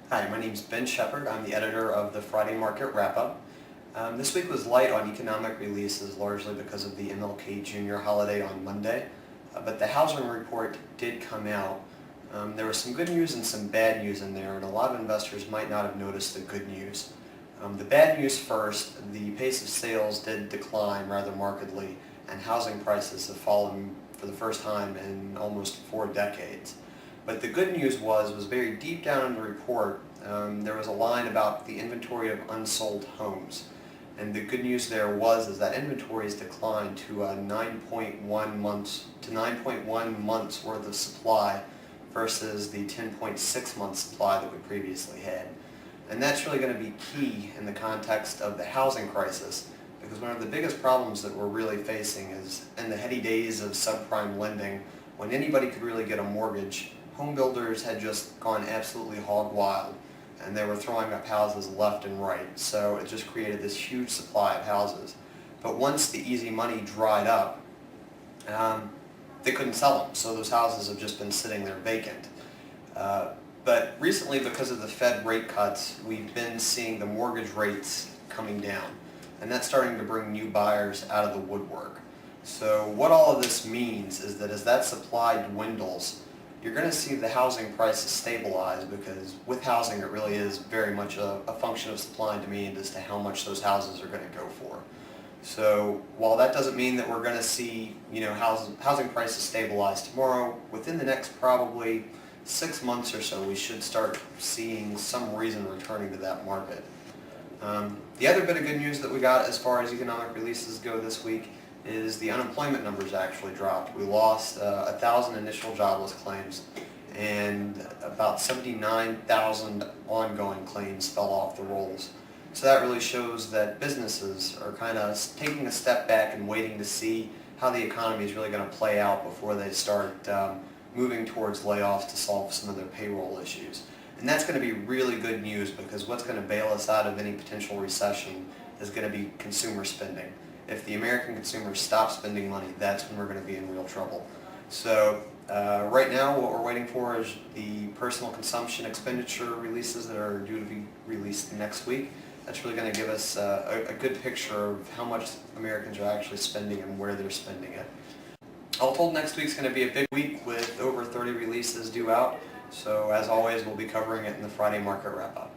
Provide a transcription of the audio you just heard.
Hi, my name is Ben Shepard. I'm the editor of the Friday Market Wrap-Up. This week was light on economic releases, largely because of the MLK Jr. holiday on Monday, but the housing report did come out. There was some good news and some bad news in there, and a lot of investors might not have noticed the good news. The bad news first, the pace of sales did decline rather markedly, and housing prices have fallen for the first time in almost 4 decades. But the good news was very deep down in the report, there was a line about the inventory of unsold homes. And the good news there is that inventory has declined to 9.1 months worth of supply versus the 10.6 month supply that we previously had. And that's really going to be key in the context of the housing crisis, because one of the biggest problems that we're really facing is in the heady days of subprime lending, when anybody could really get a mortgage, home builders had just gone absolutely hog wild, and they were throwing up houses left and right. So it just created this huge supply of houses. But once the easy money dried up, they couldn't sell them, so those houses have just been sitting there vacant. But recently, because of the Fed rate cuts, we've been seeing the mortgage rates coming down, and that's starting to bring new buyers out of the woodwork. So what all of this means is that as that supply dwindles, you're going to see the housing prices stabilize, because with housing it really is very much a function of supply and demand as to how much those houses are going to go for. So while that doesn't mean that we're going to see housing prices stabilize tomorrow, within the next probably 6 months or so we should start seeing some reason returning to that market. The other bit of good news that we got as far as economic releases go this week is the unemployment numbers actually dropped. We lost 1,000 initial jobless claims, and about 79,000 ongoing claims fell off the rolls. So that really shows that businesses are kind of taking a step back and waiting to see how the economy is really going to play out before they start moving towards layoffs to solve some of their payroll issues. And that's going to be really good news, because what's going to bail us out of any potential recession is going to be consumer spending. If the American consumer stops spending money, that's when we're going to be in real trouble. So right now what we're waiting for is the personal consumption expenditure releases that are due to be released next week. That's really going to give us a good picture of how much Americans are actually spending and where they're spending it. All told, next week's going to be a big week with over 30 releases due out. So as always, we'll be covering it in the Friday Market Wrap-Up.